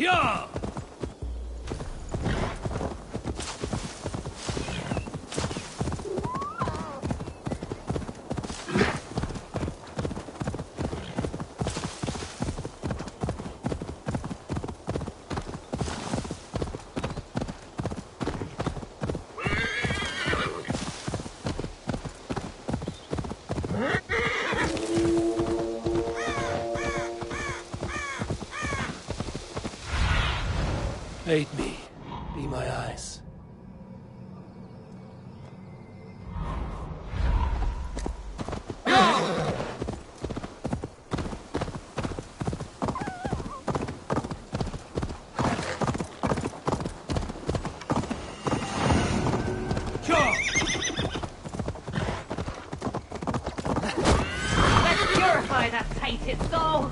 Yeah! Aid me. Be my eyes. Let's purify that tainted soul!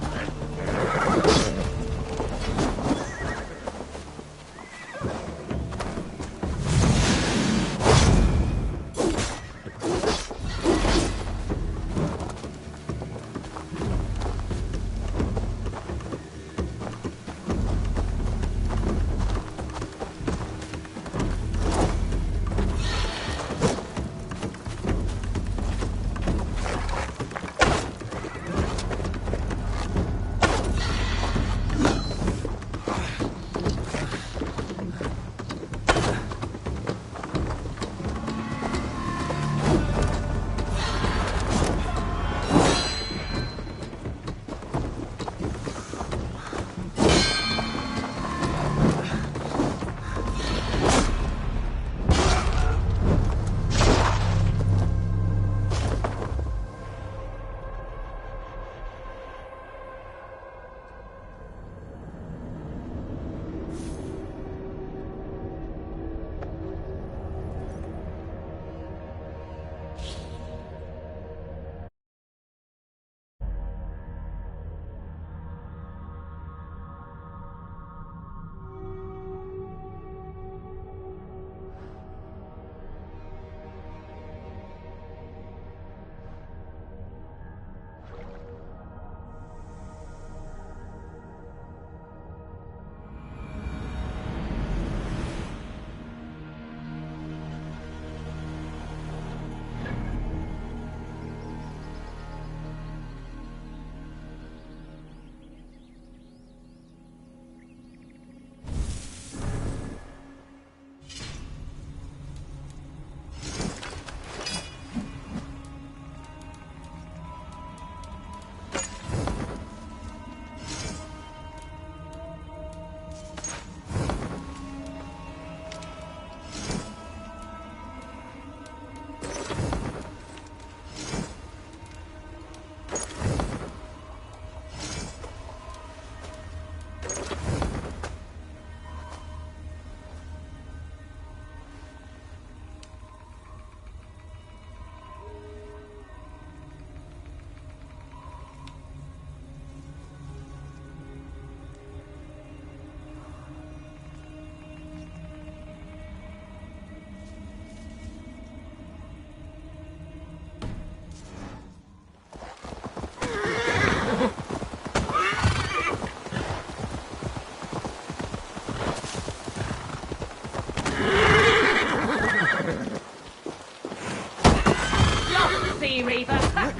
Sea Reaver!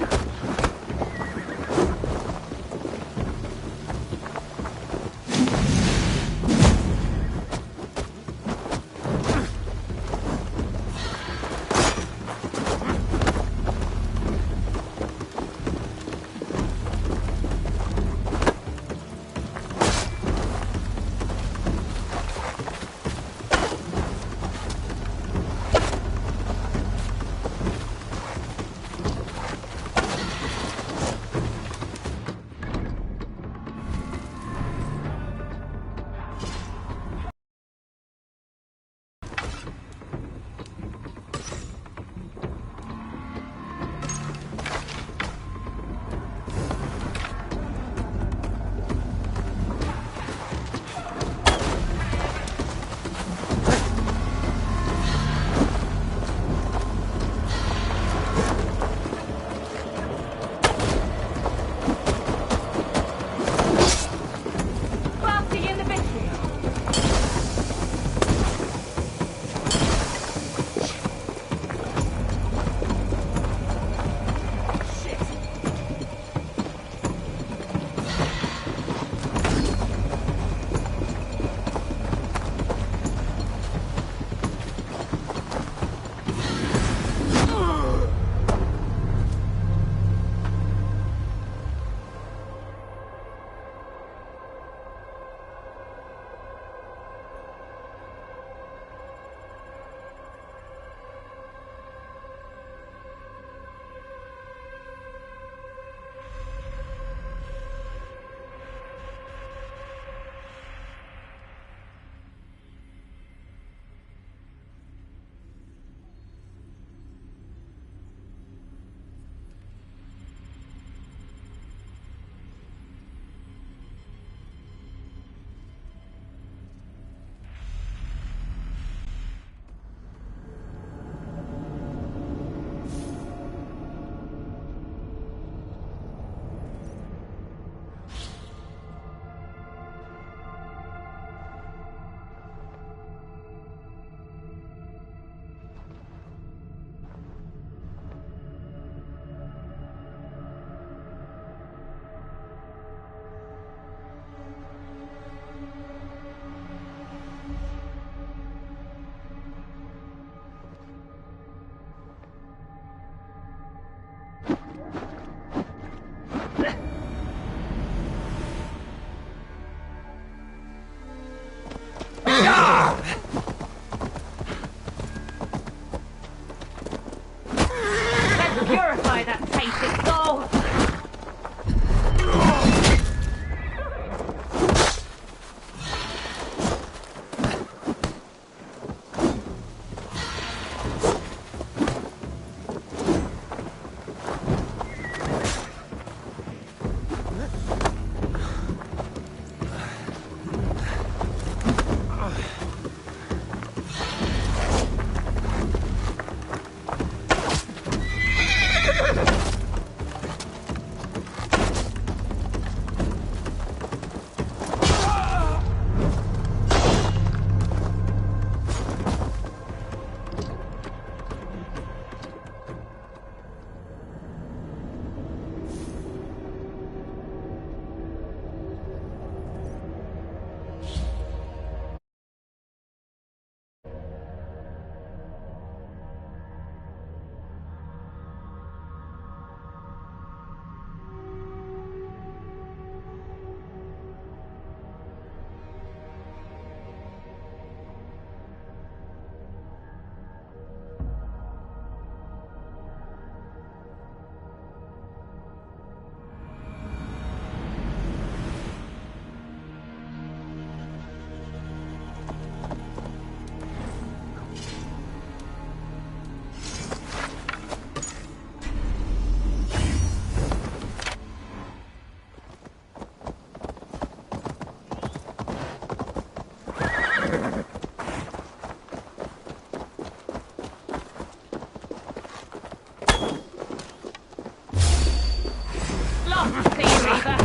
Lost, Sea Reaver.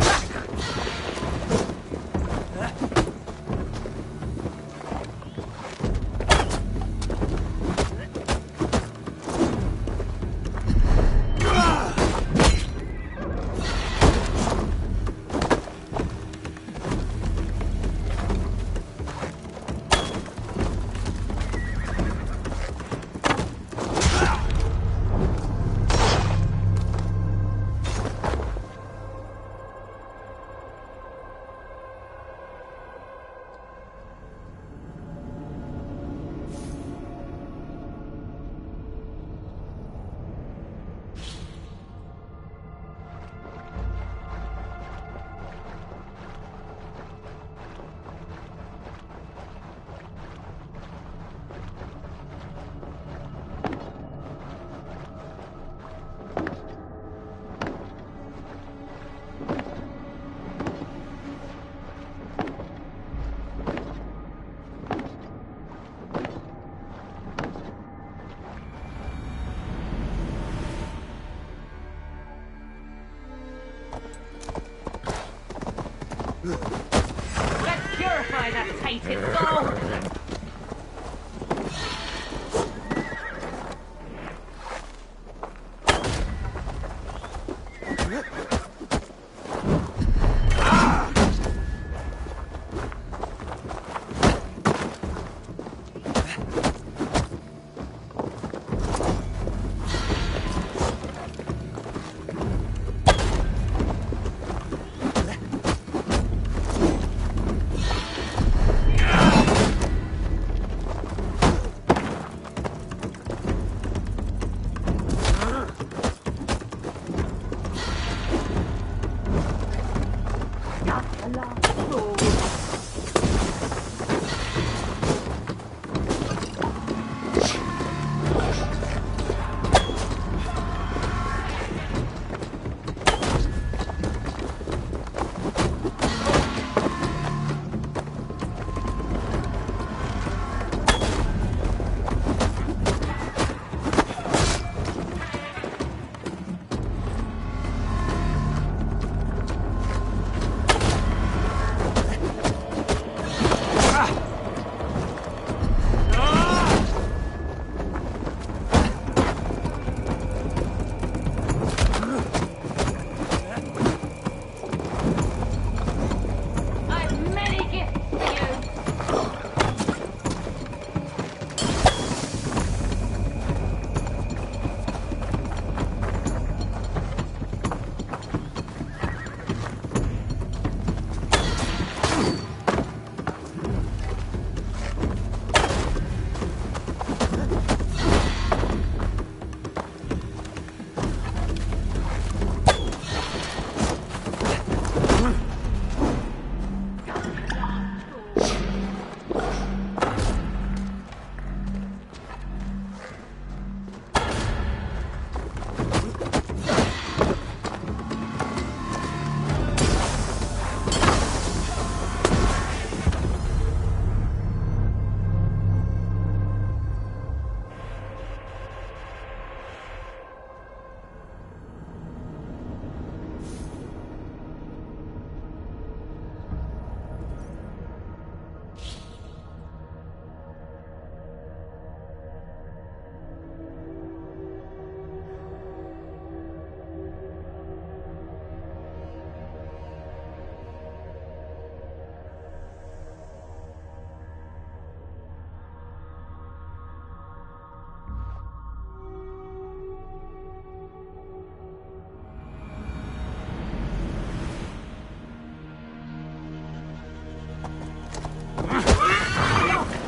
Let's purify that tainted soul!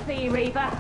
Sea Reaver.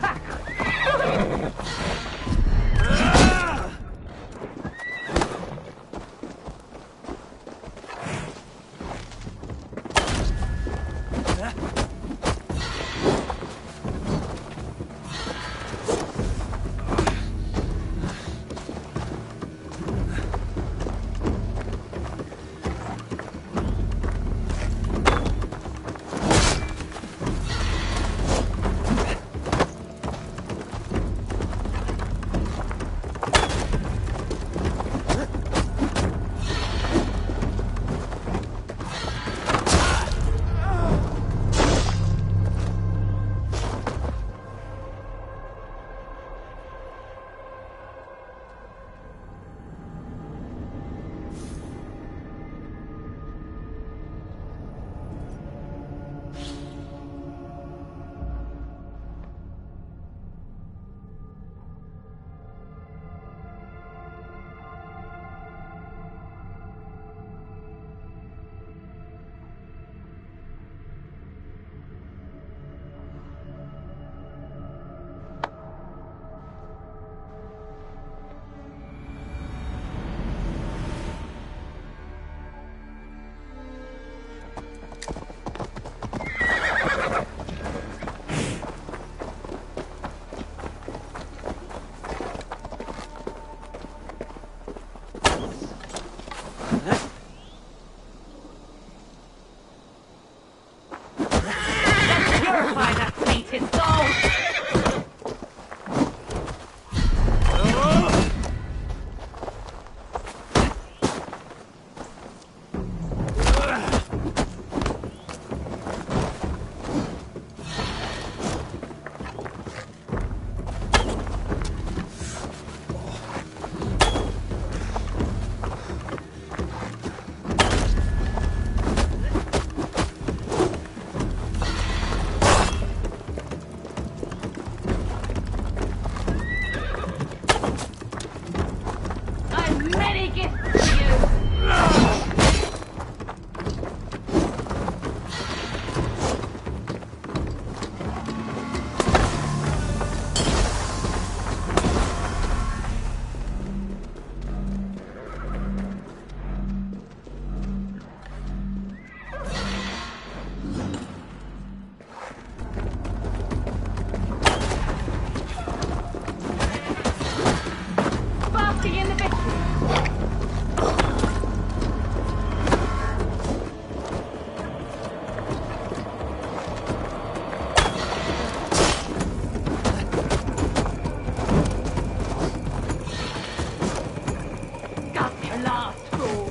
Let's purify that tainted soul! I've many gifts for you! Basking in the victory! Got your last fool!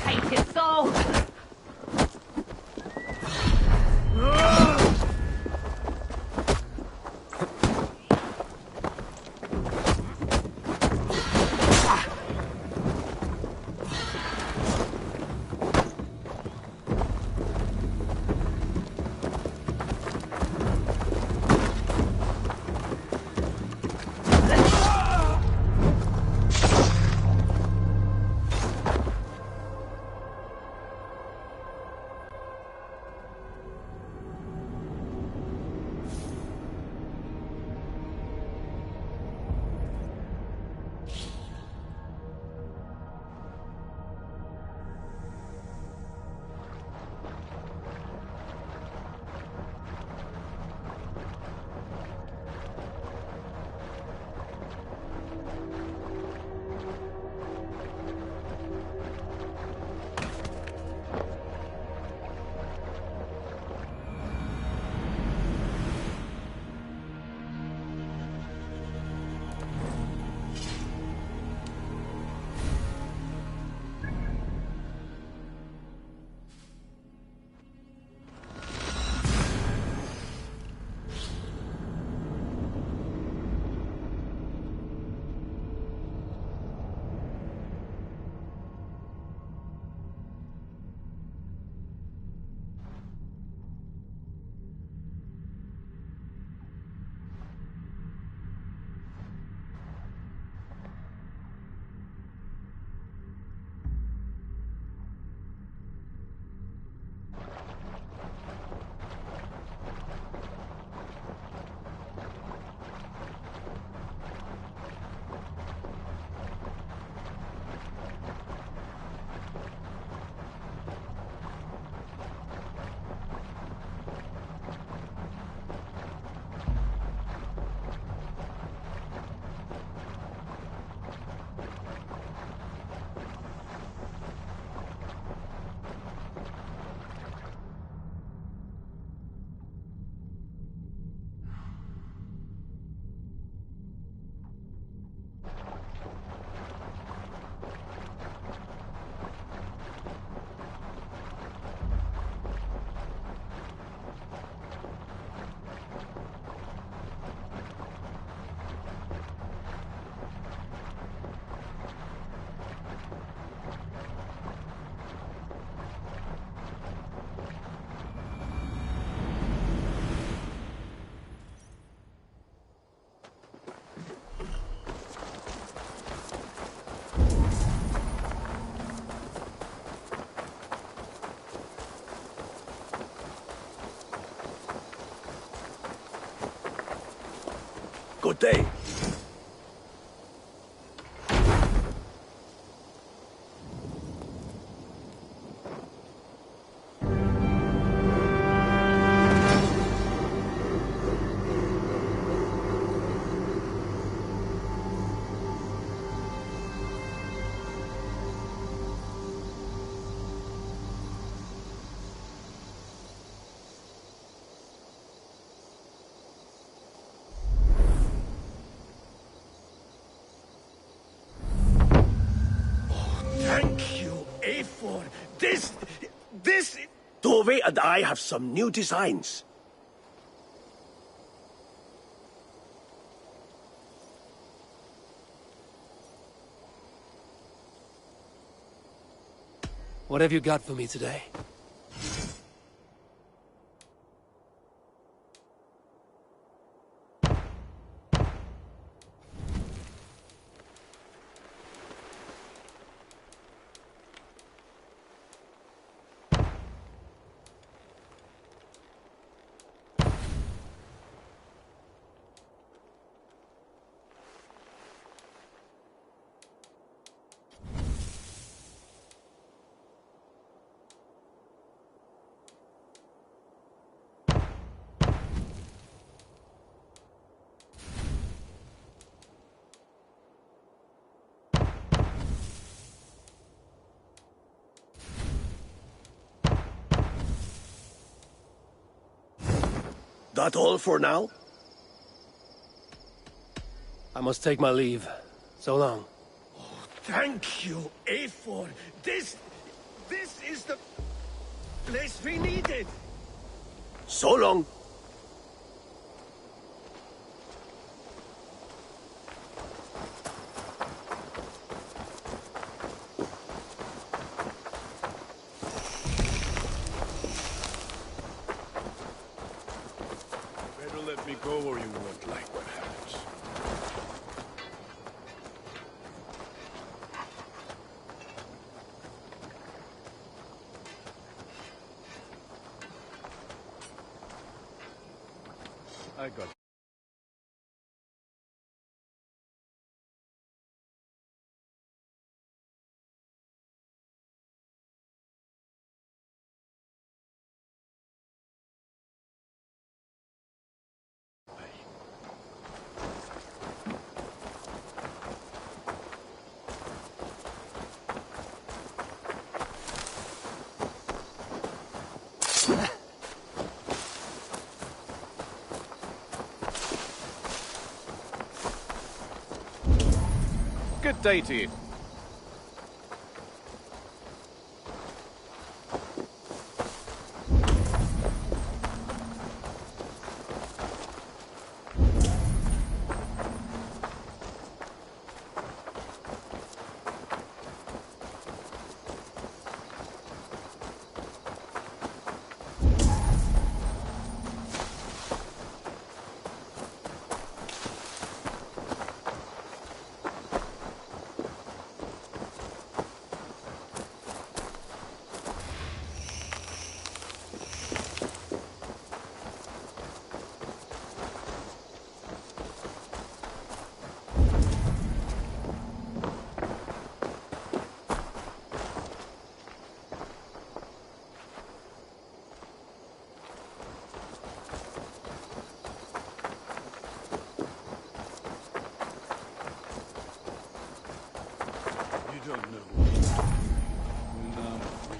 tainted soul! Good day. Thank you, Afor. This... Tove and I have some new designs. What have you got for me today? That all for now? I must take my leave. So long. Thank you, Afor. place we needed. So long. Better let me go or you won't like what happens. I got good day to you. You don't know what he's doing. When I'm free.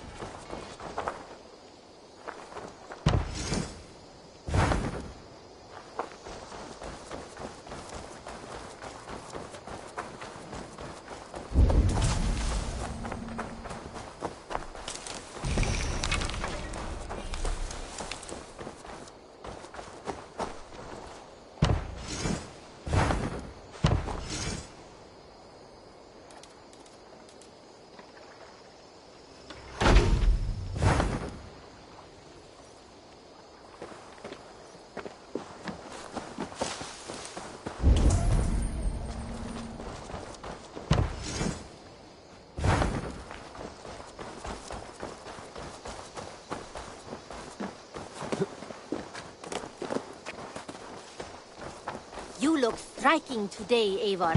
You look striking today, Eivor.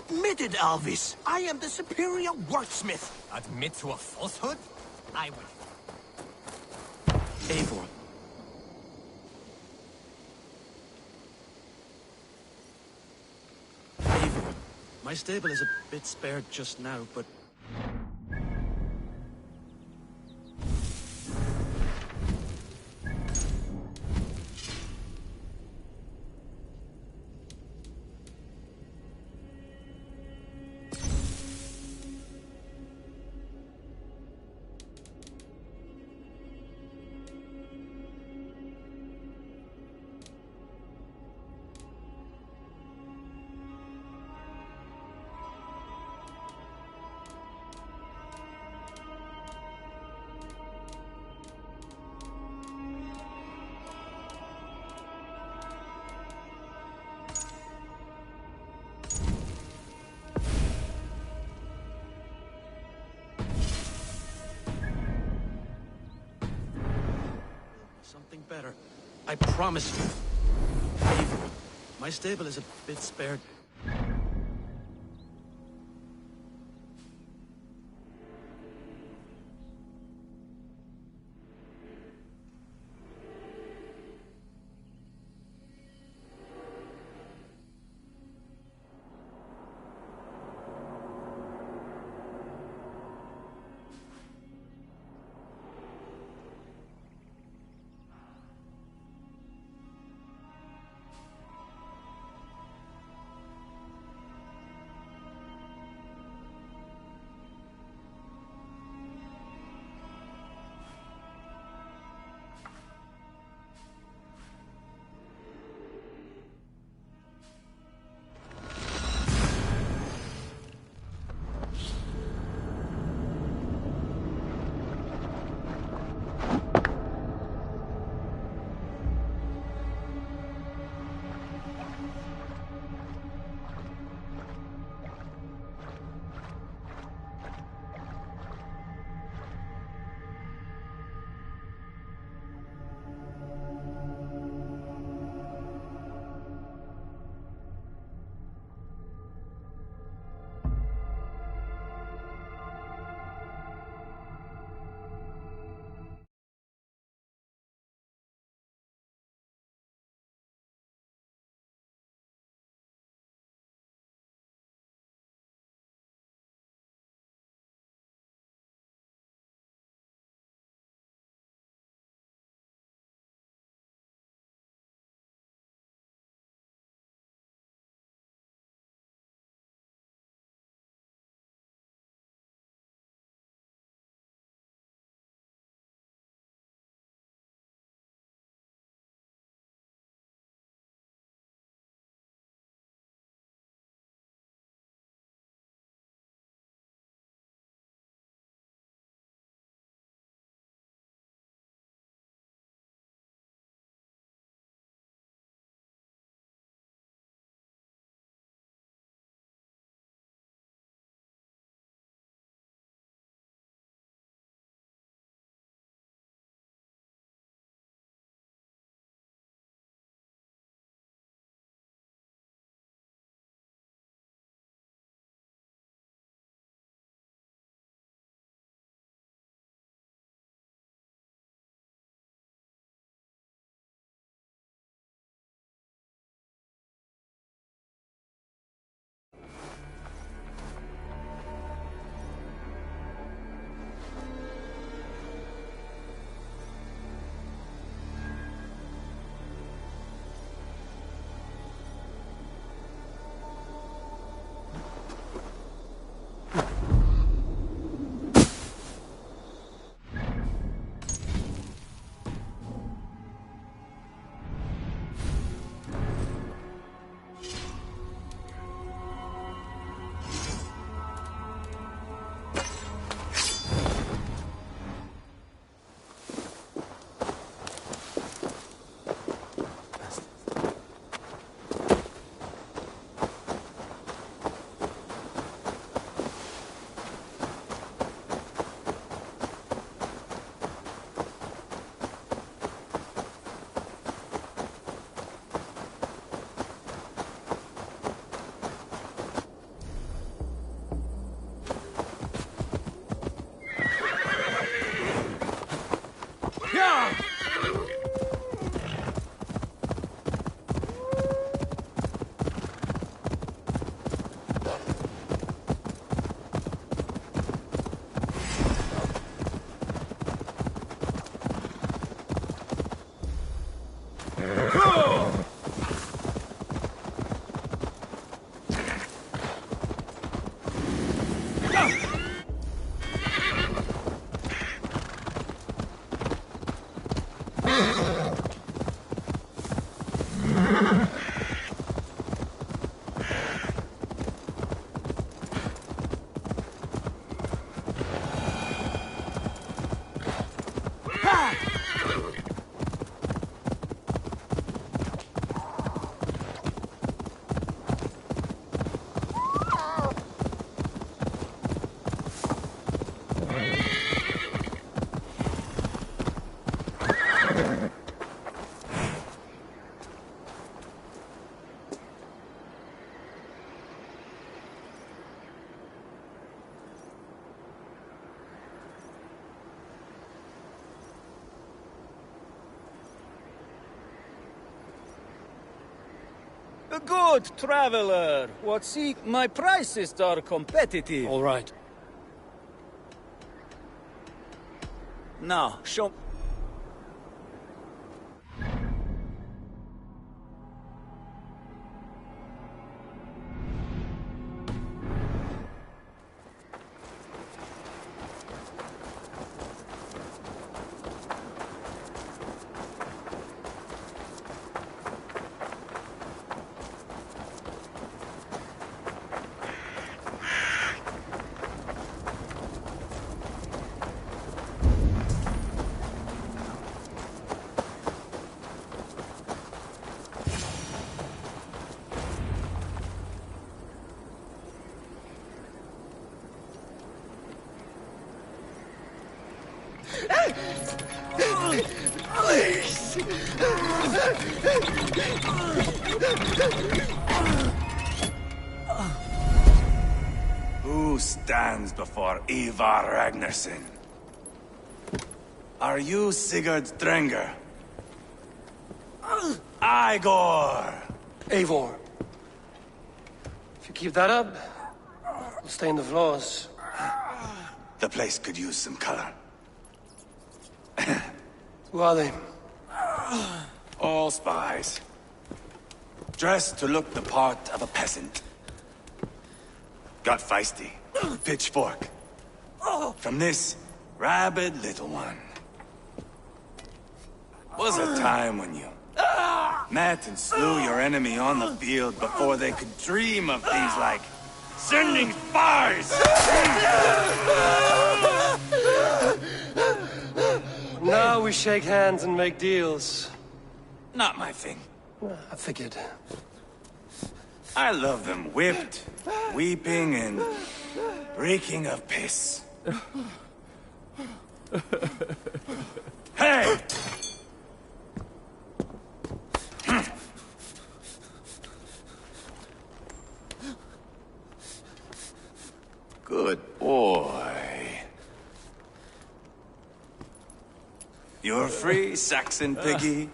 Admit it, Alvis. I am the superior wordsmith. Admit to a falsehood? I would. Eivor. Eivor. My stable is a bit spared just now, but something better. I promise you. Avery, my stable is a bit spared. Good traveler. What see? My prices are competitive. All right. Now, show... Who stands before Ivar Ragnarsson? Are you Sigurd Drenger? Igor! Eivor. If you keep that up, we'll stain the floors. The place could use some color. Who are they? All spies. Dressed to look the part of a peasant. Got feisty. Pitchfork. From this rabid little one. Was a time when you met and slew your enemy on the field before they could dream of things like sending spies! Now we shake hands and make deals. Not my thing. I figured. I love them whipped, weeping, and reeking of piss. Hey! Good boy. You're free, Saxon piggy,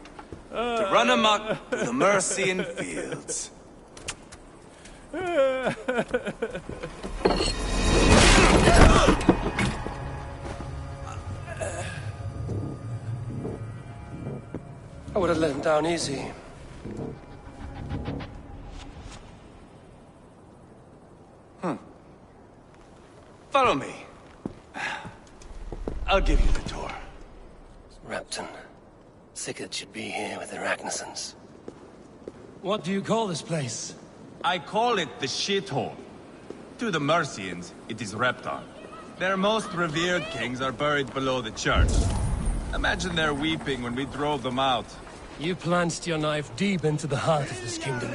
to run amok through the Mercian fields. I would have let him down easy. Follow me. I'll give you the tour. Repton. Sigurd should be here with the Ragnarssons. What do you call this place? I call it the shithole. To the Mercians, it is Repton. Their most revered kings are buried below the church. Imagine their weeping when we drove them out. You plunged your knife deep into the heart of this kingdom.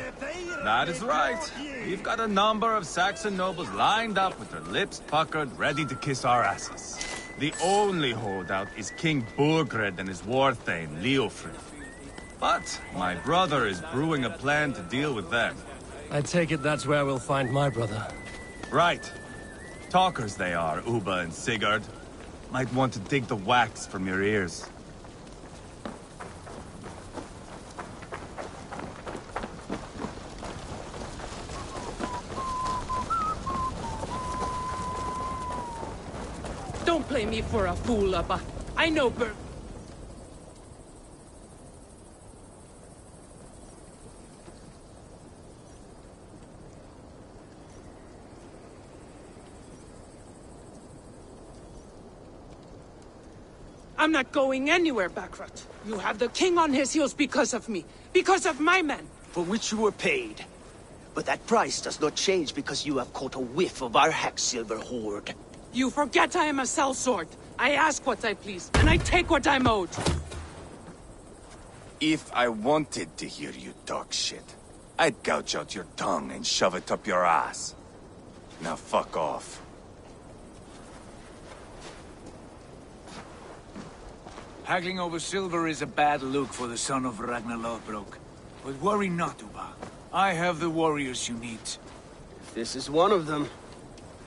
That is right. We've got a number of Saxon nobles lined up with their lips puckered, ready to kiss our asses. The only holdout is King Burgred and his war thane, Leofrid. But my brother is brewing a plan to deal with them. I take it that's where we'll find my brother. Right. Talkers they are, Ubba and Sigurd. Might want to dig the wax from your ears. Don't play me for a fool, Ubba. I know I'm not going anywhere, Backrot. You have the king on his heels because of me. Because of my men. For which you were paid. But that price does not change because you have caught a whiff of our Hacksilver hoard. You forget I am a sellsword. I ask what I please, and I take what I'm owed. If I wanted to hear you talk shit, I'd gouge out your tongue and shove it up your ass. Now fuck off. Haggling over silver is a bad look for the son of Ragnar Lothbrok. But worry not, Ubba. I have the warriors you need. This is one of them.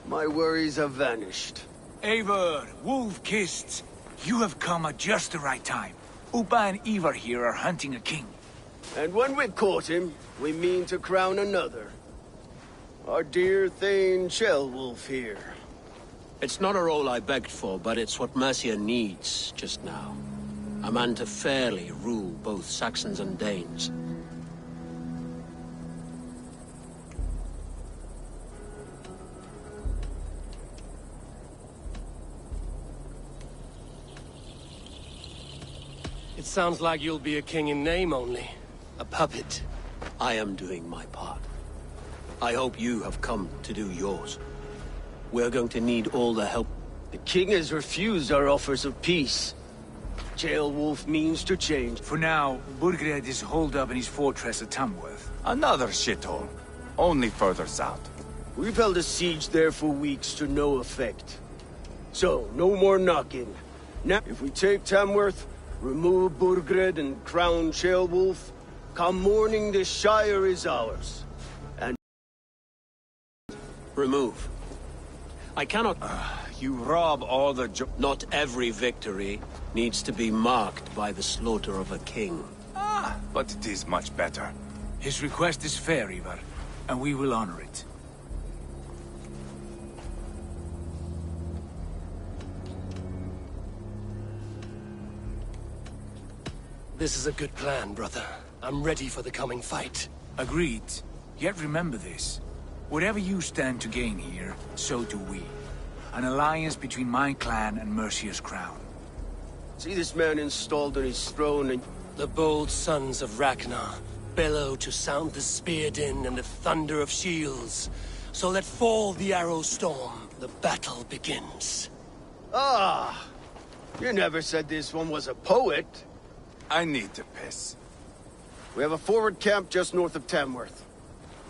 My worries have vanished. Eivor, Wolf-Kissed, you have come at just the right time. Ubba and Ivar here are hunting a king. And when we've caught him, we mean to crown another. Our dear Thane Ceolwulf here. It's not a role I begged for, but it's what Mercia needs just now. A man to fairly rule both Saxons and Danes. It sounds like you'll be a king in name only. A puppet. I am doing my part. I hope you have come to do yours. We're going to need all the help. The king has refused our offers of peace. Ceolwulf means to change. For now, Burgred is holed up in his fortress at Tamworth. Another shithole. Only further south. We've held a siege there for weeks to no effect. So, no more knocking. Now, if we take Tamworth, remove Burgred and crown Ceolwulf, come morning the Shire is ours. And... Remove. I cannot... You rob all the Not every victory needs to be marked by the slaughter of a king. But it is much better. His request is fair, Ivar, and we will honor it. This is a good plan, brother. I'm ready for the coming fight. Agreed. Yet remember this. Whatever you stand to gain here, so do we. An alliance between my clan and Mercia's crown. See this man installed on his throne and... The bold sons of Ragnar bellow to sound the spear din and the thunder of shields. So let fall the arrow storm. The battle begins. Ah! You never said this one was a poet. I need to piss. We have a forward camp just north of Tamworth.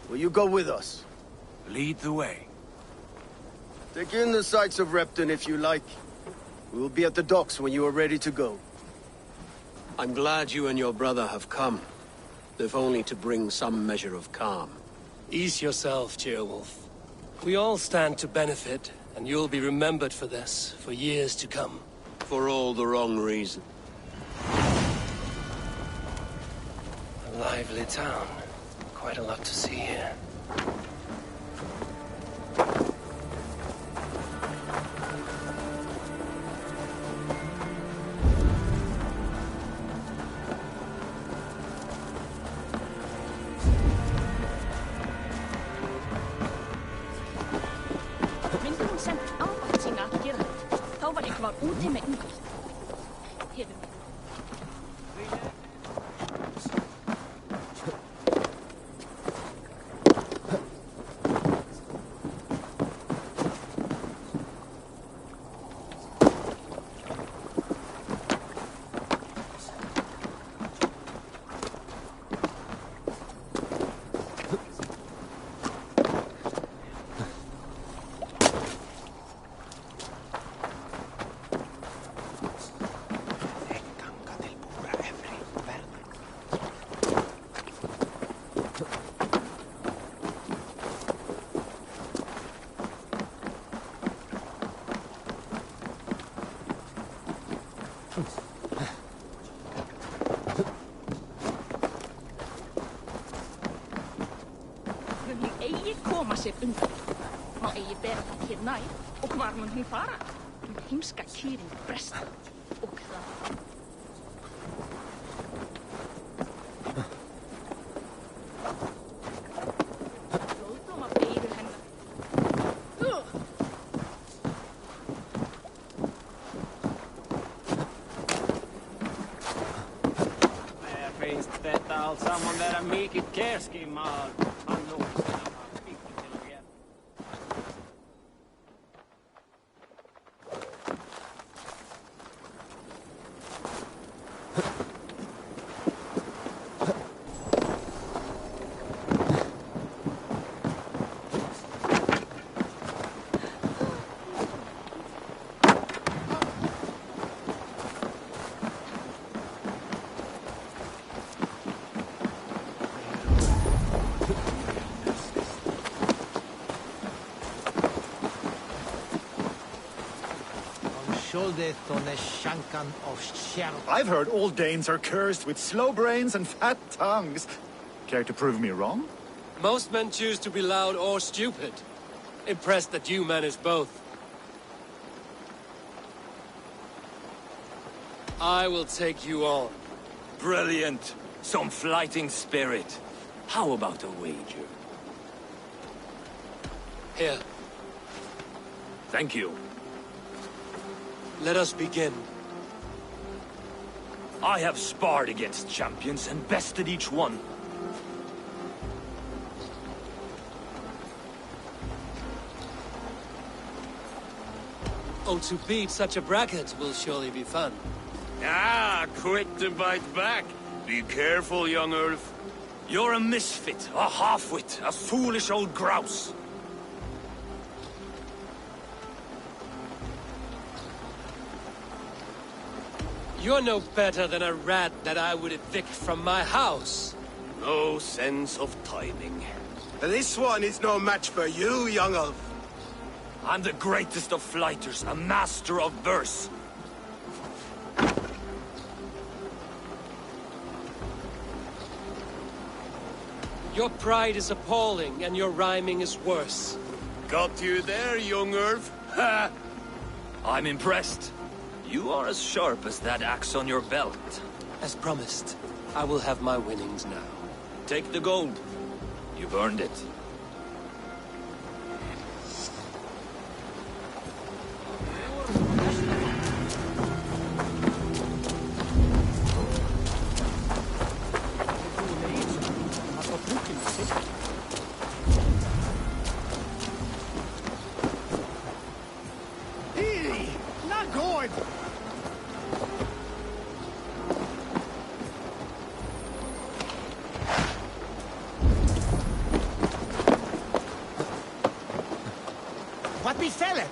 Will you go with us? Lead the way. Take in the sights of Repton if you like. We will be at the docks when you are ready to go. I'm glad you and your brother have come, if only to bring some measure of calm. Ease yourself, Ceolwulf. We all stand to benefit, and you'll be remembered for this, for years to come. For all the wrong reasons. A lively town. Quite a lot to see here. sér undan. Má eigi bera það hér nær, og hvar mun hún fara? Hún heimska kýrin bresta, og það. Blóðblóma beigur hennar. Mér finnst þetta allt saman vera mikið kerskimál. Hann lókst að hafa byggt til að gera. I've heard all Danes are cursed with slow brains and fat tongues. Care to prove me wrong? Most men choose to be loud or stupid. Impressed that you manage both. I will take you on. Brilliant. Some flighting spirit. How about a wager? Here. Thank you. Let us begin. I have sparred against champions and bested each one. Oh, to beat such a bracket will surely be fun. Ah, quick to bite back. Be careful, young Ulf. You're a misfit, a half-wit, a foolish old grouse. You're no better than a rat that I would evict from my house. No sense of timing. This one is no match for you, young Ulf. I'm the greatest of flighters, a master of verse. Your pride is appalling, and your rhyming is worse. Got you there, young Ulf. Ha! I'm impressed. You are as sharp as that axe on your belt. As promised, I will have my winnings now. Take the gold. You've earned it. Not good! What befell it?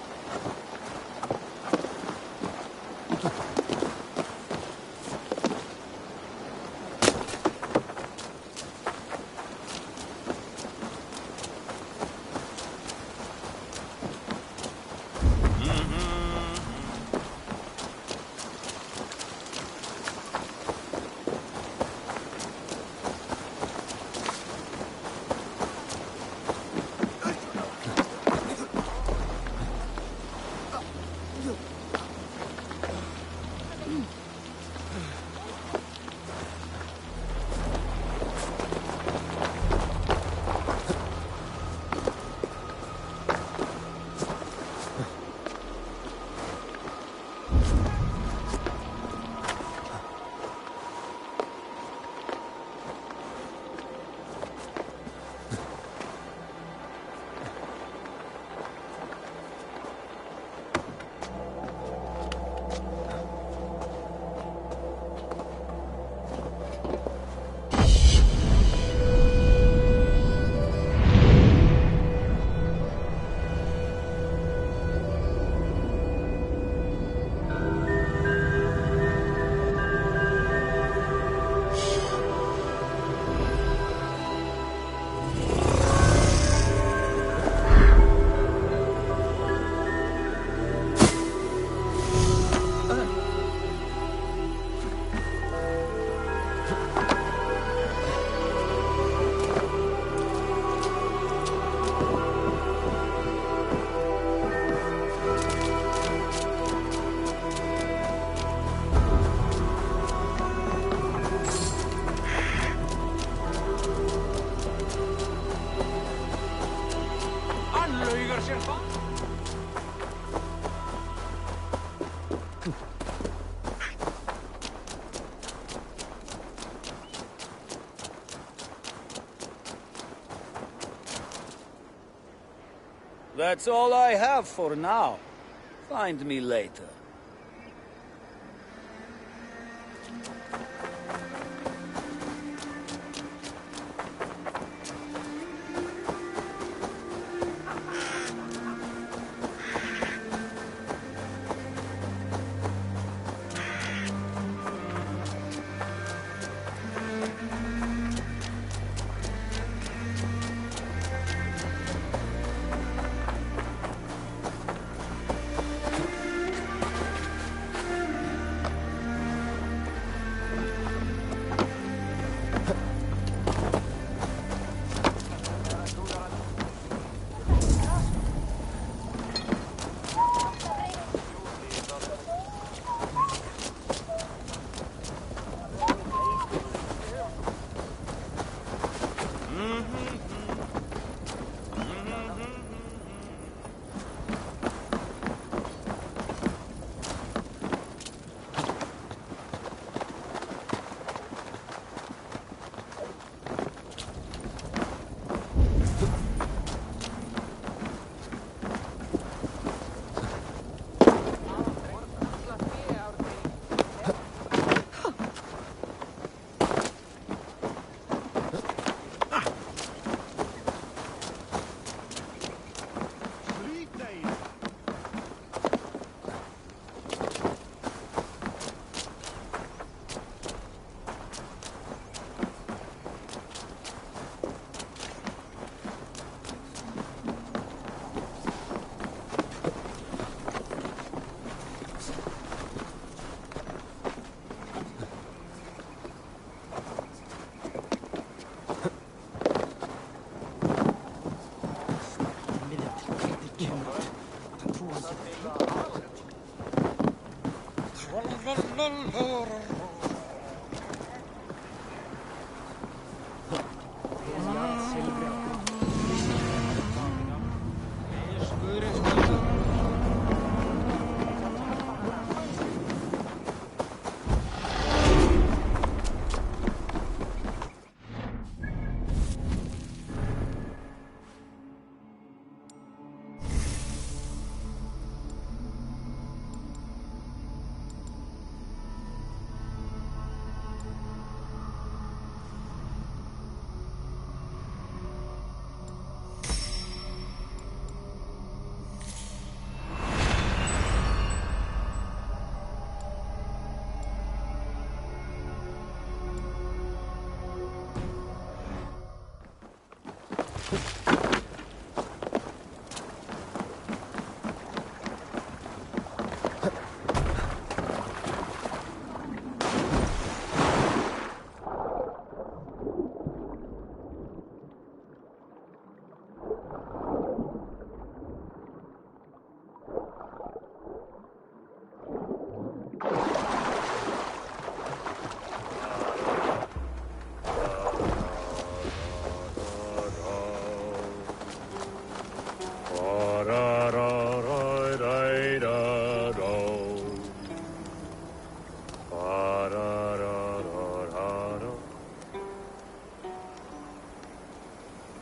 That's all I have for now. Find me later.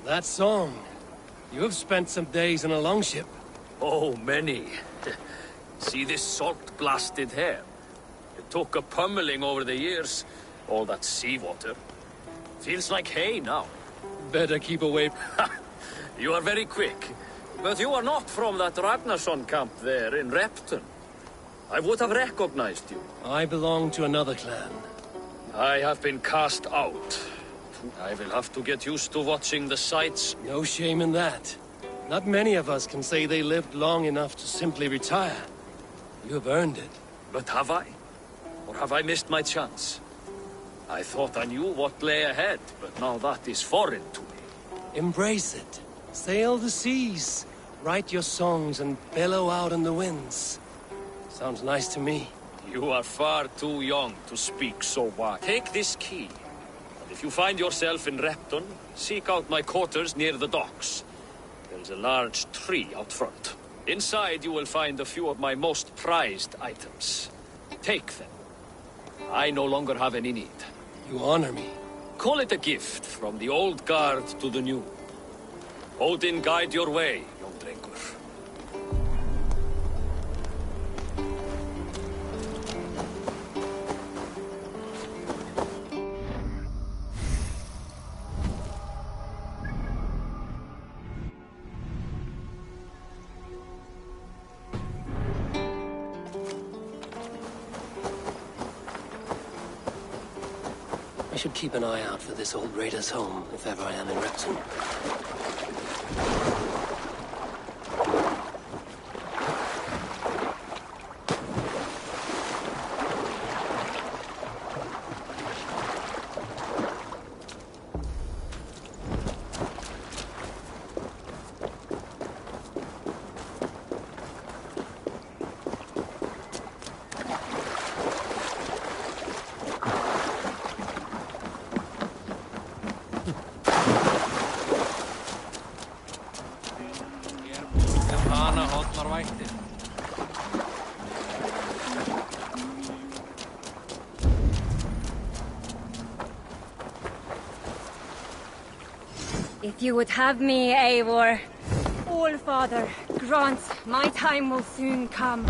That song. You have spent some days in a longship. Oh, many. See this salt-blasted hair? It took a pummeling over the years. All that seawater. Feels like hay now. Better keep away. You are very quick. But you are not from that Ragnarsson camp there in Repton. I would have recognized you. I belong to another clan. I have been cast out. I will have to get used to watching the sights. No shame in that. Not many of us can say they lived long enough to simply retire. You have earned it. But have I? Or have I missed my chance? I thought I knew what lay ahead, but now that is foreign to me. Embrace it. Sail the seas. Write your songs and bellow out in the winds. Sounds nice to me. You are far too young to speak so wide. Take this key. And if you find yourself in Repton, seek out my quarters near the docks. There is a large tree out front. Inside you will find a few of my most prized items. Take them. I no longer have any need. You honor me. Call it a gift from the old guard to the new. Odin guide your way, young drengur. I should keep an eye out for this old raider's home, if ever I am in Repton. If you would have me, Eivor, All-Father, grant my time will soon come.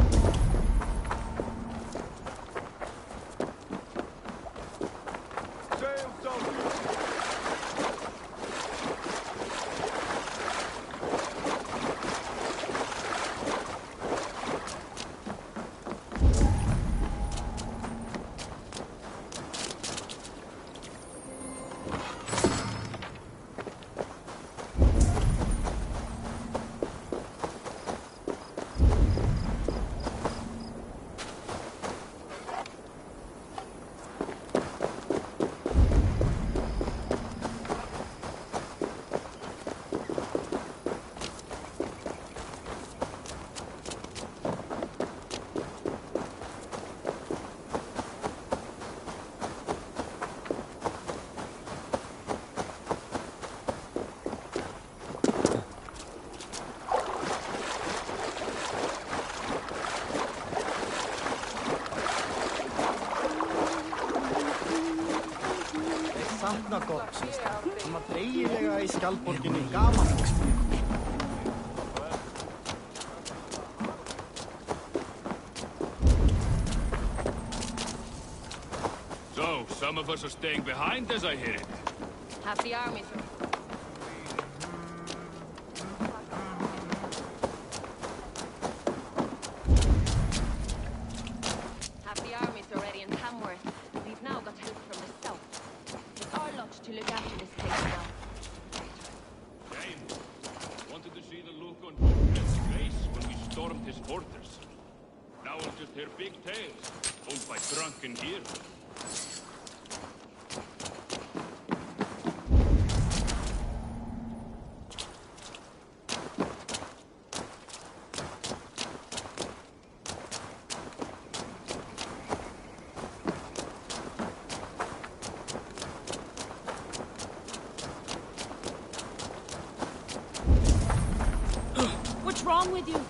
Vatnagormsins. Hann var eiginlega í skjaldborginni gamaldags. So, some of us are staying behind as I hear it. Have the army through. Have the armies already in Tamworth. We've now got help from the south. It's our lot to look after this place now. James, wanted to see the look on Burgred's face when we stormed his fortress. Now we'll just hear big tales, told by drunken heroes. What's wrong with you?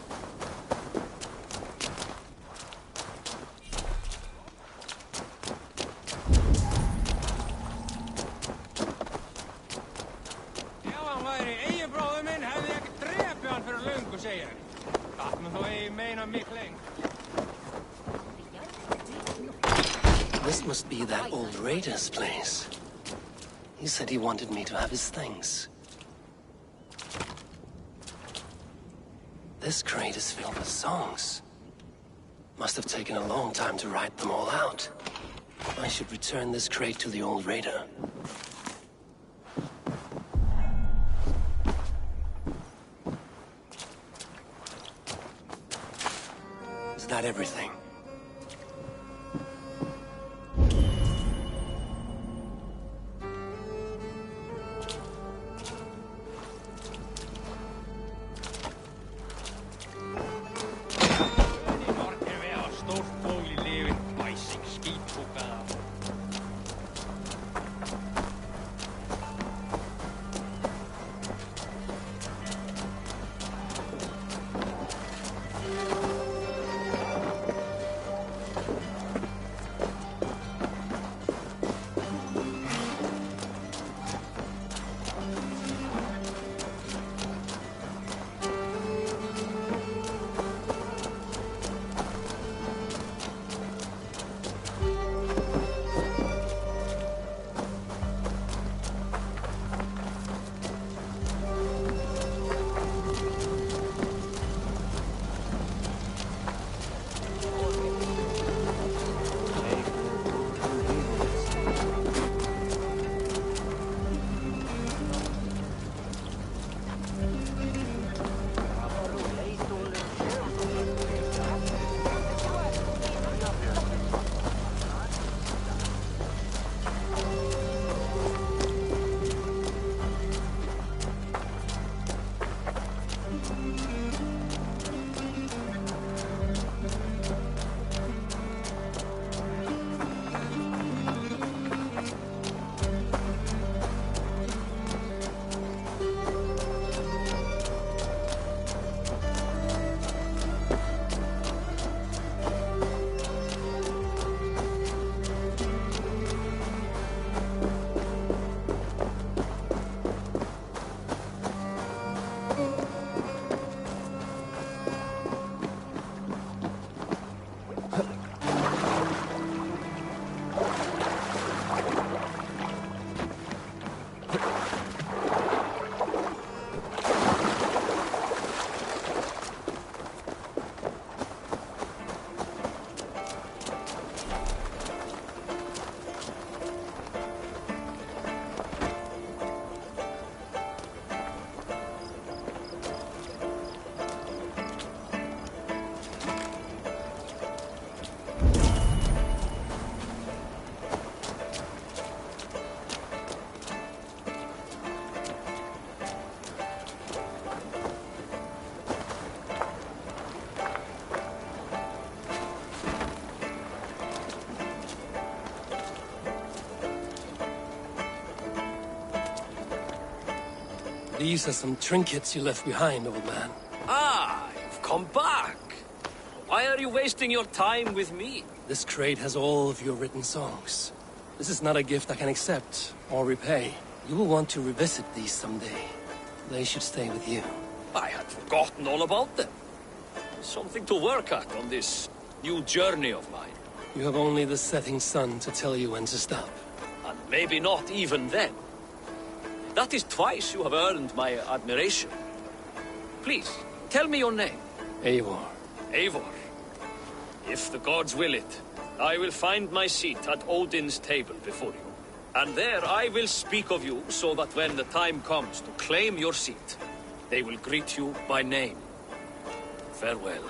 This must be that old raider's place. He said he wanted me to have his things. This crate is filled with songs. Must have taken a long time to write them all out. I should return this crate to the old raider. Is that everything? These are some trinkets you left behind, old man. Ah, you've come back. Why are you wasting your time with me? This crate has all of your written songs. This is not a gift I can accept or repay. You will want to revisit these someday. They should stay with you. I had forgotten all about them. Something to work at on this new journey of mine. You have only the setting sun to tell you when to stop. And maybe not even then. That is twice you have earned my admiration. Please, tell me your name. Eivor. Eivor. If the gods will it, I will find my seat at Odin's table before you. And there I will speak of you so that when the time comes to claim your seat, they will greet you by name. Farewell.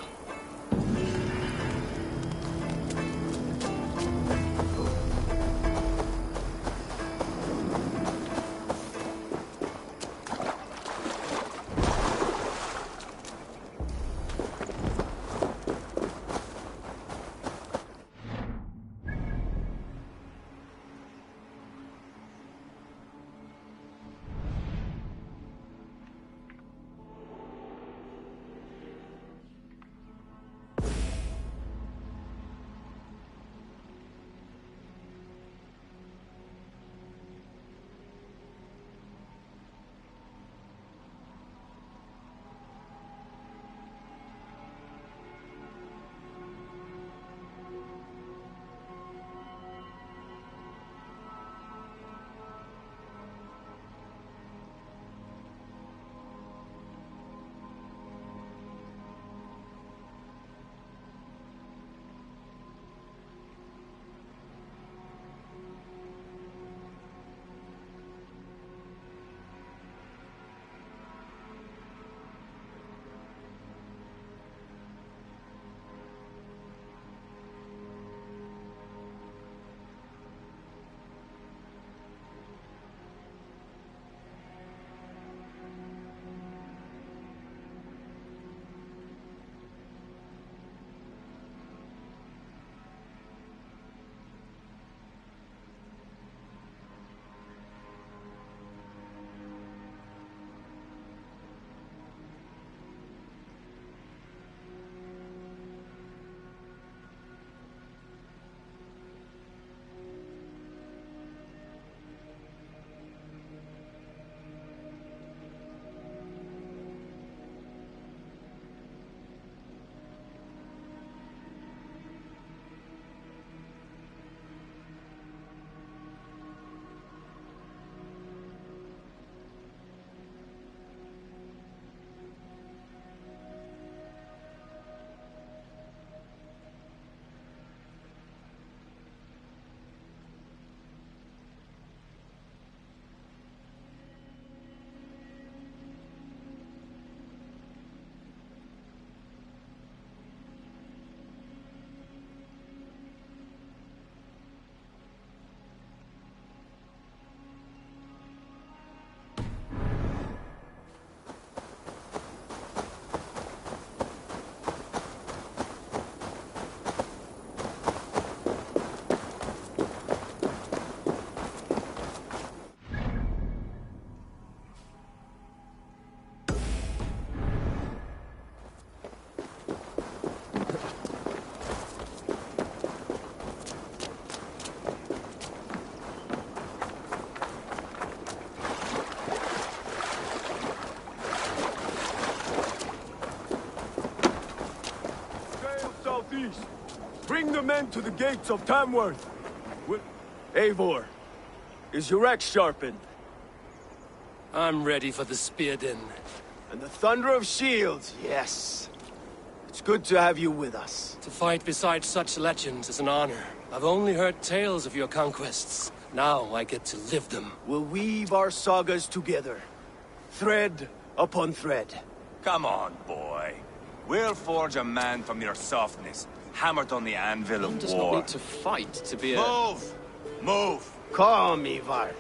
Bring the men to the gates of Tamworth. Eivor, is your axe sharpened? I'm ready for the spear din. And the thunder of shields, yes. It's good to have you with us. To fight beside such legends is an honor. I've only heard tales of your conquests. Now I get to live them. We'll weave our sagas together. Thread upon thread. Come on, boy. We'll forge a man from your softness, hammered on the anvil of war. One does not need to fight to be a... Move! Move! Calm, Ivar.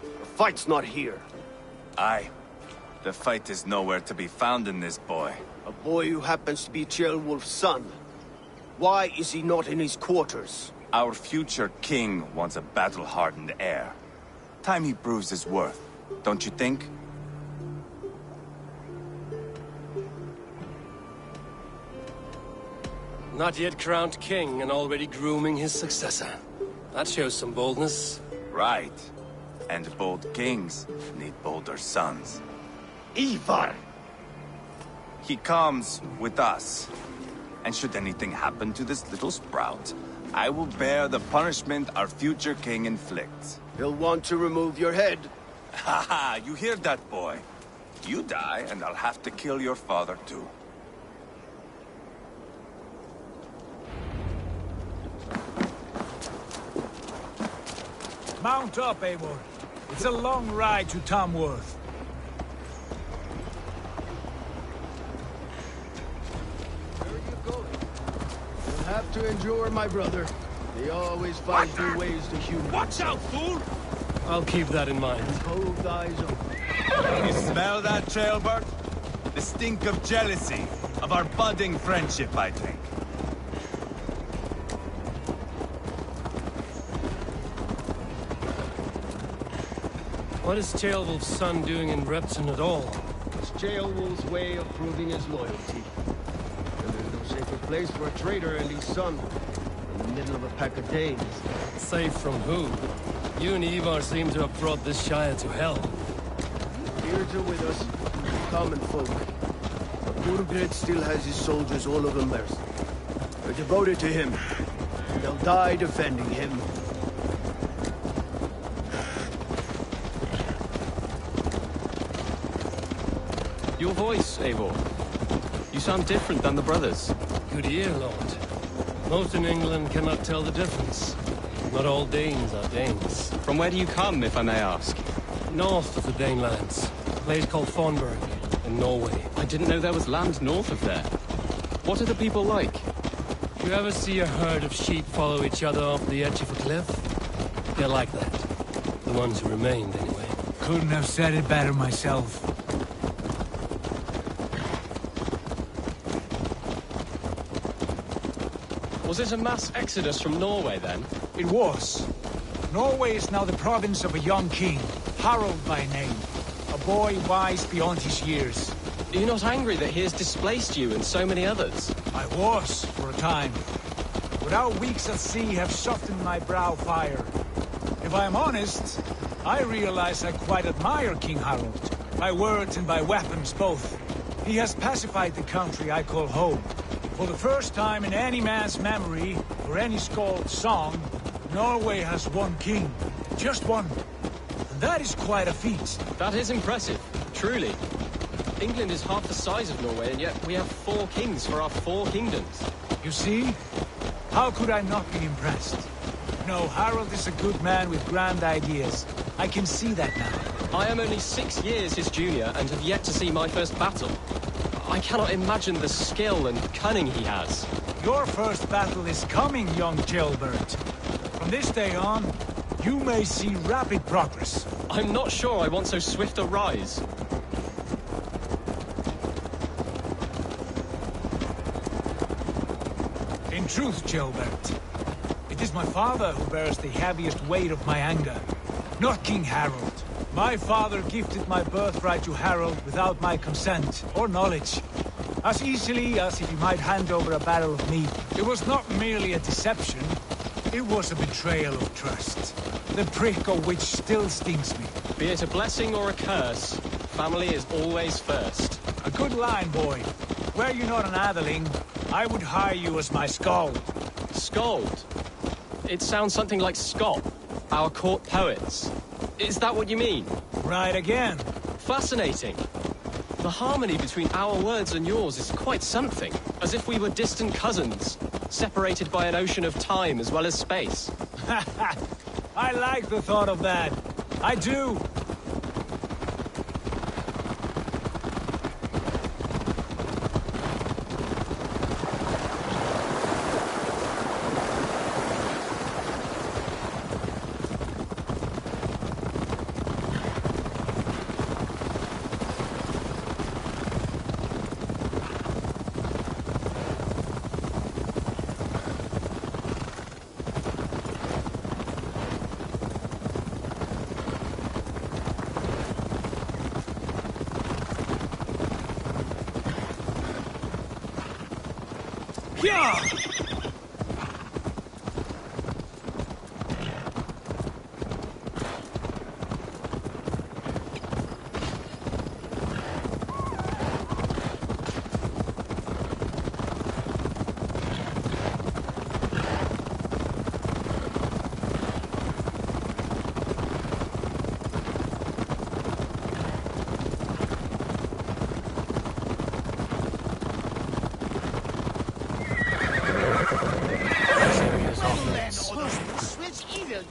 The fight's not here. Aye. The fight is nowhere to be found in this boy. A boy who happens to be Ceolwulf's son. Why is he not in his quarters? Our future king wants a battle-hardened heir. Time he proves his worth, don't you think? Not yet crowned king and already grooming his successor. That shows some boldness. Right. And bold kings need bolder sons. Ivar! He comes with us. And should anything happen to this little sprout, I will bear the punishment our future king inflicts. He'll want to remove your head. Haha, you hear that, boy? You die, and I'll have to kill your father, too. Mount up, Eivor. It's a long ride to Tamworth. Where are you going? You'll have to endure, my brother. They always find new ways to humor. Watch out, fool! I'll keep that in mind. Both eyes open. You smell that, Trailbird? The stink of jealousy, of our budding friendship, I think. What is Ceolwulf's son doing in Repton at all? It's Ceolwulf's way of proving his loyalty. And there's no safer place for a traitor and his son. In the middle of a pack of Danes. Safe from who? You and Ivar seem to have brought this Shire to hell. Beards are with us, common folk. But Burgred still has his soldiers all over Mercia. They're devoted to him, and they'll die defending him. Your voice, Eivor. You sound different than the brothers. Good ear, Lord. Most in England cannot tell the difference. Not all Danes are Danes. From where do you come, if I may ask? North of the Danelands. A place called Fonberg, in Norway. I didn't know there was land north of there. What are the people like? You ever see a herd of sheep follow each other off the edge of a cliff? They're like that. The ones who remained, anyway. Couldn't have said it better myself. Was it a mass exodus from Norway, then? It was. Norway is now the province of a young king, Harald by name. A boy wise beyond his years. Are you not angry that he has displaced you and so many others? I was, for a time. But our weeks at sea have softened my brow fire. If I am honest, I realize I quite admire King Harald. By words and by weapons, both. He has pacified the country I call home. For the first time in any man's memory, or any skald's song, Norway has one king. Just one. And that is quite a feat. That is impressive, truly. England is half the size of Norway, and yet we have 4 kings for our 4 kingdoms. You see? How could I not be impressed? No, Harald is a good man with grand ideas. I can see that now. I am only 6 years his junior, and have yet to see my first battle. I cannot imagine the skill and cunning he has. Your first battle is coming, young Ceolbert. From this day on, you may see rapid progress. I'm not sure I want so swift a rise. In truth, Ceolbert, it is my father who bears the heaviest weight of my anger, not King Harald. My father gifted my birthright to Harald without my consent or knowledge. As easily as if he might hand over a barrel of meat. It was not merely a deception, it was a betrayal of trust. The prick of which still stings me. Be it a blessing or a curse, family is always first. A good line, boy. Were you not an atheling, I would hire you as my skald. Skald? It sounds something like Scott, our court poets. Is that what you mean? Right again. Fascinating. The harmony between our words and yours is quite something. As if we were distant cousins, separated by an ocean of time as well as space. I like the thought of that. I do. Switch evil.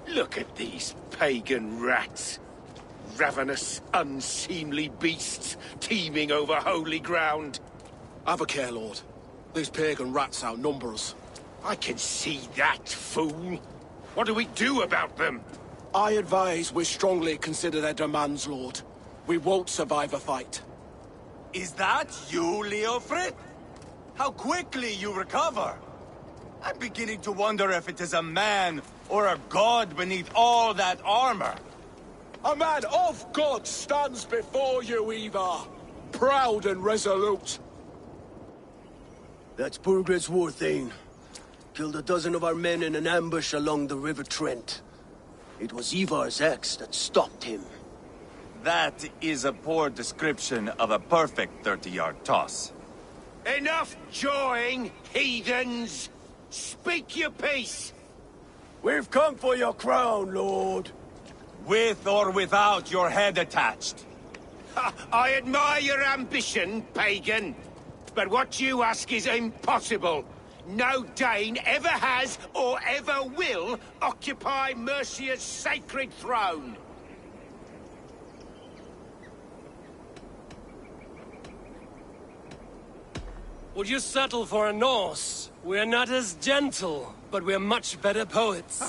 Look at these pagan rats. Ravenous, unseemly beasts teeming over holy ground. Have a care, Lord. These pagan rats outnumber us. I can see that, fool. What do we do about them? I advise we strongly consider their demands, Lord. We won't survive a fight. Is that you, Leofrid? How quickly you recover! I'm beginning to wonder if it is a man or a god beneath all that armor. A man of God stands before you, Ivar. Proud and resolute. That's Burgred's Warthane. Killed a dozen of our men in an ambush along the River Trent. It was Ivar's axe that stopped him. That is a poor description of a perfect 30-yard toss. Enough jawing, heathens! Speak your piece! We've come for your crown, Lord. With or without your head attached. I admire your ambition, pagan. But what you ask is impossible. No Dane ever has or ever will occupy Mercia's sacred throne. Would you settle for a Norse? We're not as gentle, but we're much better poets.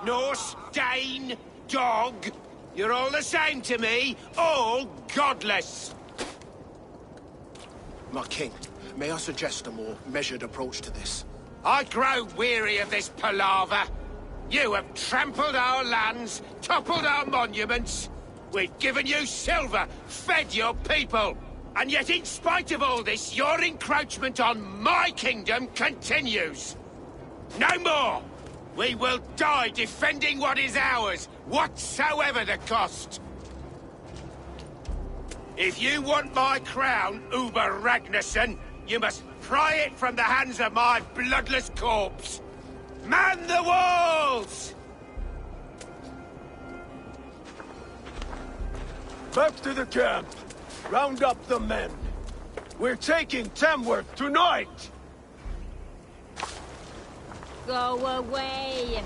Norse, Dane, dog. You're all the same to me. All godless. My king, may I suggest a more measured approach to this? I grow weary of this palaver. You have trampled our lands, toppled our monuments. We've given you silver, fed your people. And yet, in spite of all this, your encroachment on my kingdom continues. No more! We will die defending what is ours, whatsoever the cost. If you want my crown, Uber Ragnarsson, you must pry it from the hands of my bloodless corpse. Man the walls! Back to the camp. Round up the men. We're taking Tamworth tonight! Go away!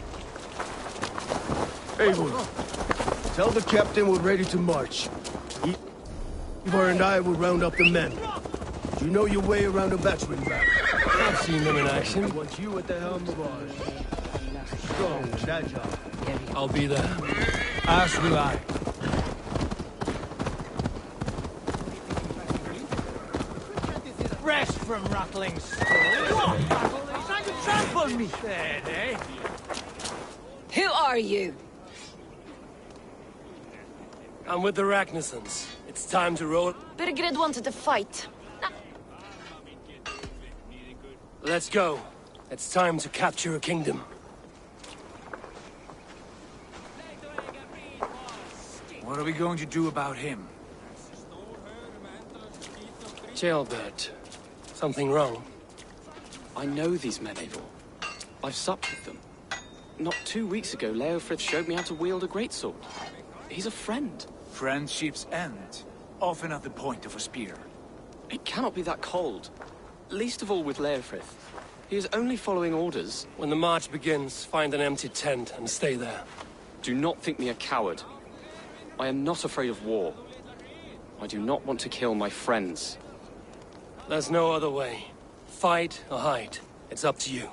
Eivor, tell the captain we're ready to march. Ivar and I will round up the men. Do you know your way around a battering ram? I've seen them in action. I want you at the helm of ours. Strong and agile. I'll be there. As will I. Rest from rattling stones. What? Trying to trample me there, eh? Who are you? I'm with the Ragnarssons. It's time to roll. Burgred wanted to fight. Let's go. It's time to capture a kingdom. What are we going to do about him? Ceolbert. Something wrong? I know these men, Eivor. I've supped with them. Not 2 weeks ago, Leofrith showed me how to wield a greatsword. He's a friend. Friendships end, often at the point of a spear. It cannot be that cold. Least of all with Leofrith. He is only following orders. When the march begins, find an empty tent and stay there. Do not think me a coward. I am not afraid of war. I do not want to kill my friends. There's no other way. Fight or hide. It's up to you.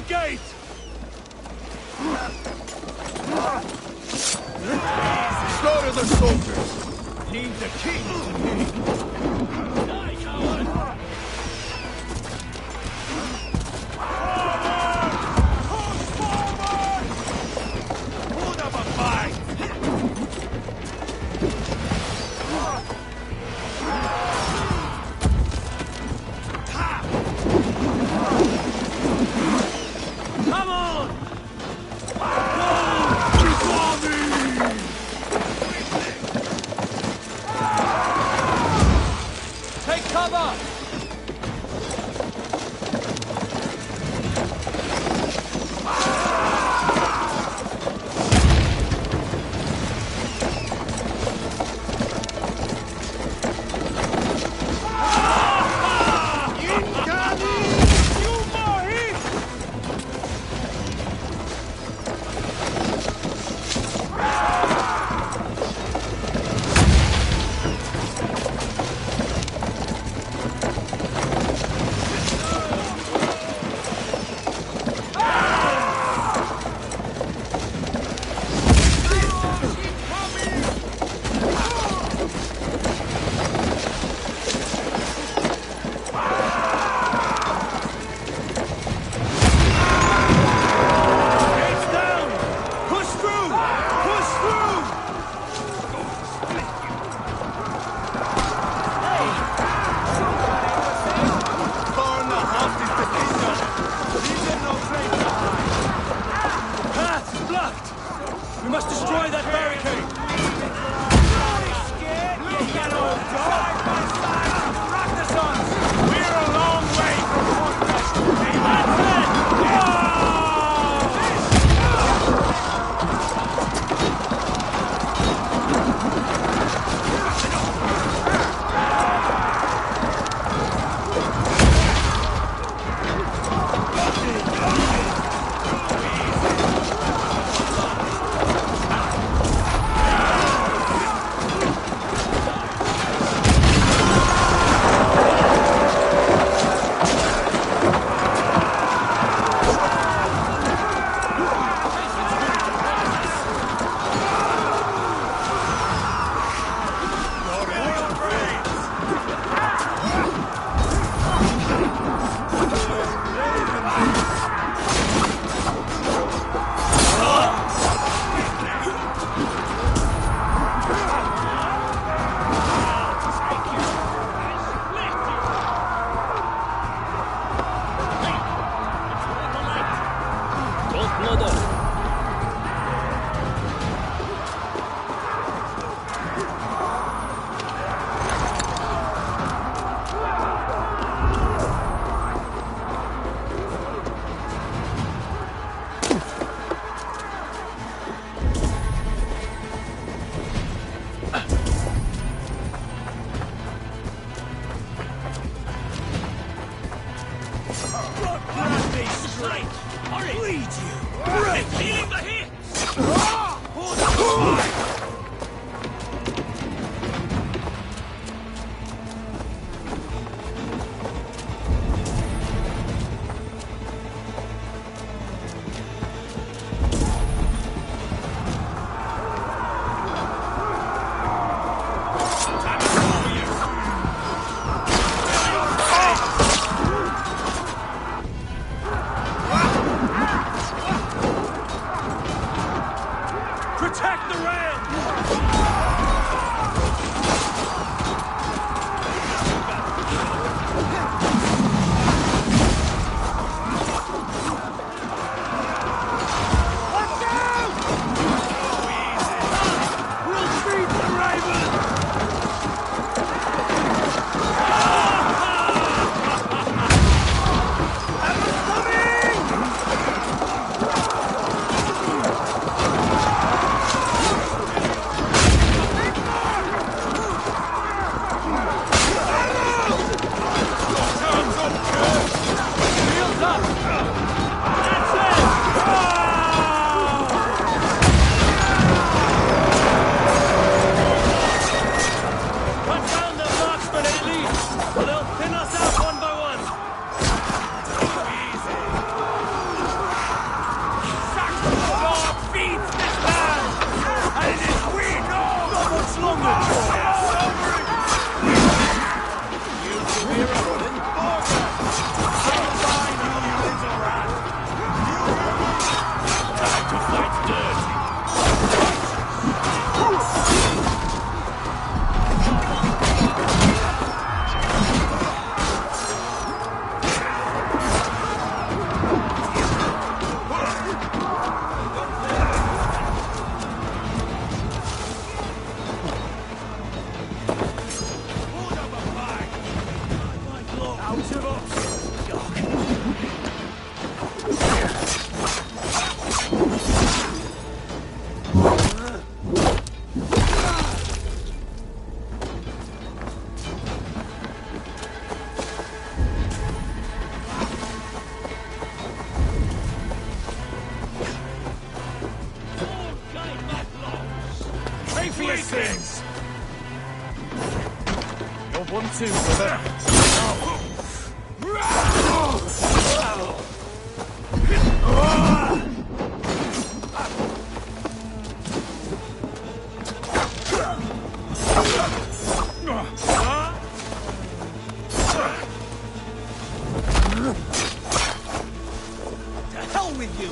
gate! Slaughter the soldiers! Leave the king to me! Die, coward! Put up a fight! Come on! Take cover! We must destroy that barricade! Side by side with the Ragnasons! We're a long way from Fortress! That's it! worse things! You're one too, brother. To hell with you!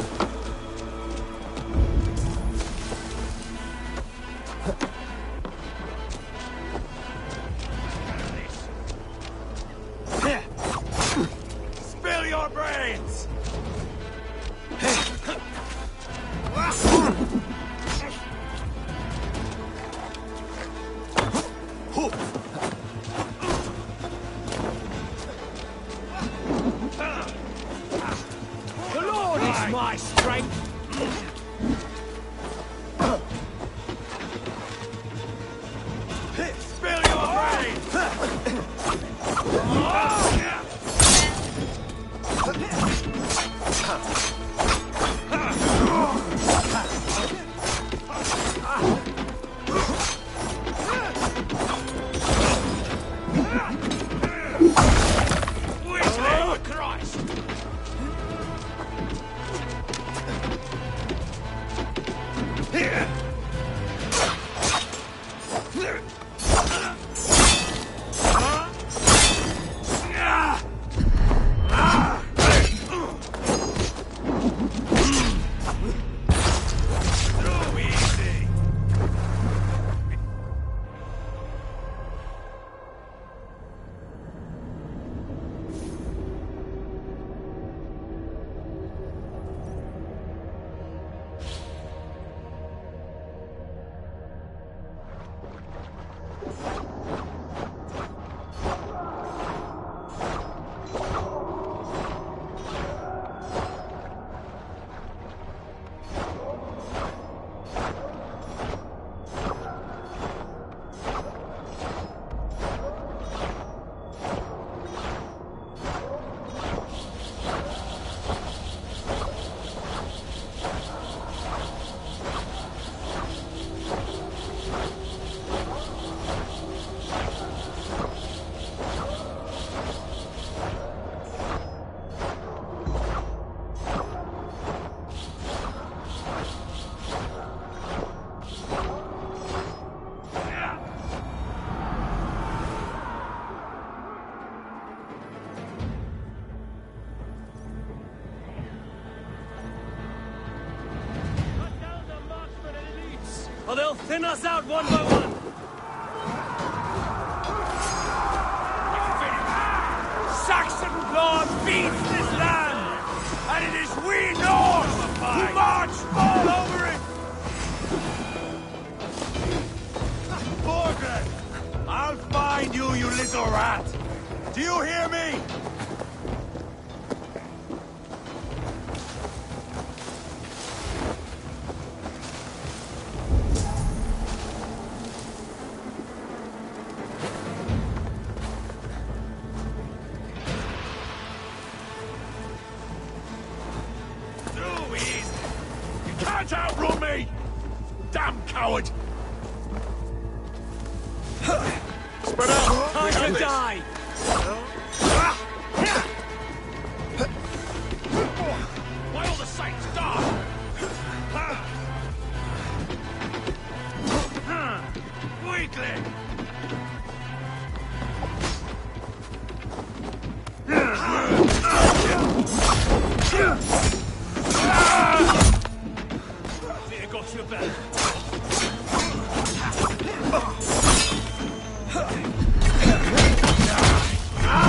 Spill your brains! The Lord is my strength! Spill your brains! Christ! Or they'll thin us out one by one! Saxon blood feeds this land! And it is we Norse who march all over it! Borgred! I'll find you, you little rat! Do you hear me? Can't outrun me! Damn coward! Spread out! Time to die! Why all the saints die? Weakling! Fear got your back. Ah!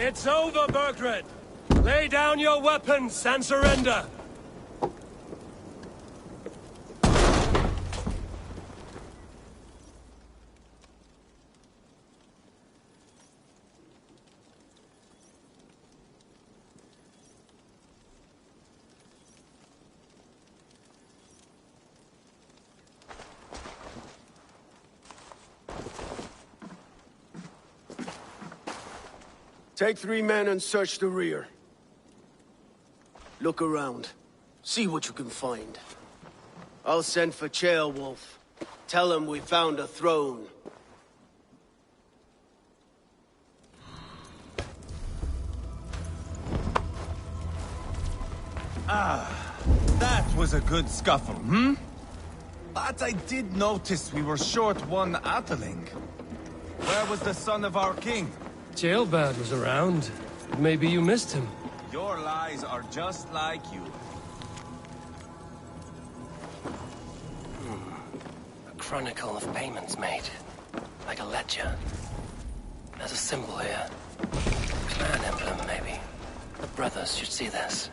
It's over, Burgred! Lay down your weapons and surrender! Take 3 men and search the rear. Look around. See what you can find. I'll send for Ceolwulf. Tell him we found a throne. That was a good scuffle, hmm? But I did notice we were short one Atheling. Where was the son of our king? Ceolbad was around. Maybe you missed him. Your lies are just like you. A chronicle of payments made. Like a ledger. There's a symbol here. Clan emblem, maybe. The brothers should see this.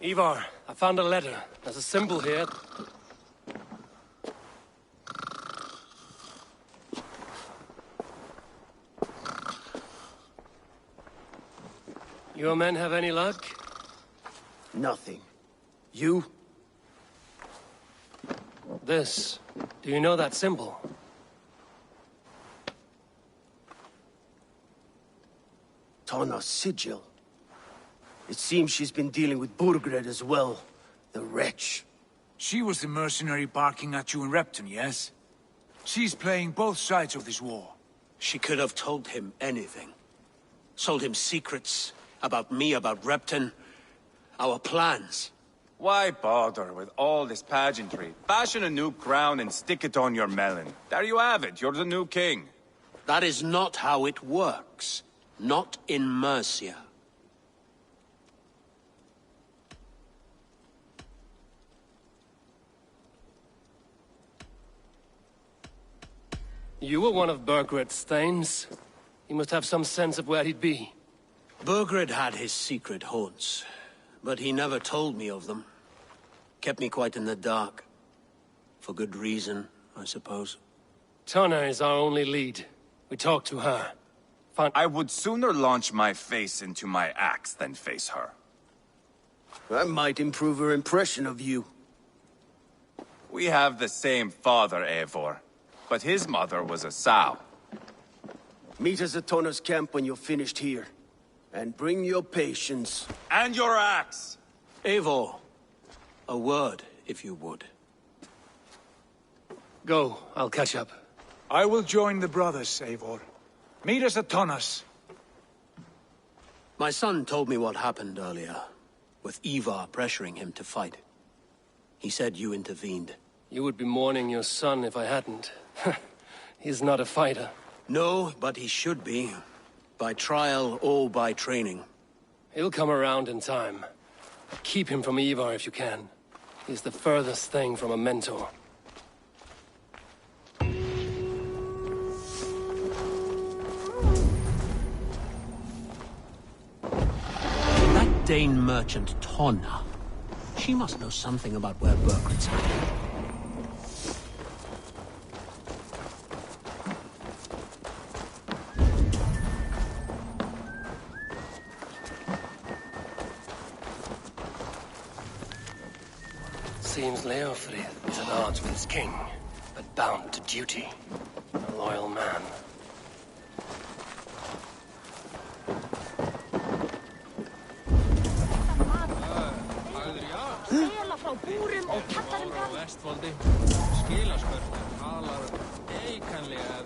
Ivar, I found a letter. There's a symbol here. Your men have any luck? Nothing. You? This. Do you know that symbol? Tanna's sigil. It seems she's been dealing with Burgred as well. The wretch. She was the mercenary barking at you in Repton, yes? She's playing both sides of this war. She could have told him anything. Sold him secrets about me, about Repton, our plans. Why bother with all this pageantry? Fashion a new crown and stick it on your melon. There you have it, you're the new king. That is not how it works. Not in Mercia. You were one of Burgred's thanes. He must have some sense of where he'd be. Burgred had his secret haunts, but he never told me of them. Kept me quite in the dark. For good reason, I suppose. Tanna is our only lead. We talked to her. I would sooner launch my face into my axe than face her. That might improve her impression of you. We have the same father, Eivor. But his mother was a sow. Meet us at Tanna's camp when you're finished here. And bring your patience. And your axe! Eivor, a word, if you would. Go, I'll catch up. I will join the brothers, Eivor. Meet us at Tanna's. My son told me what happened earlier, with Ivar pressuring him to fight. He said you intervened. You would be mourning your son if I hadn't. He's not a fighter. No, but he should be. By trial or by training. He'll come around in time. Keep him from Ivar if you can. He's the furthest thing from a mentor. That Dane merchant, Tanna. She must know something about where Burgred's hiding. Seems Leofrith is at odds with his king, but bound to duty. A loyal man. búrum og kjallarum Vestfoldi. Skilaskörfur talar eikanlega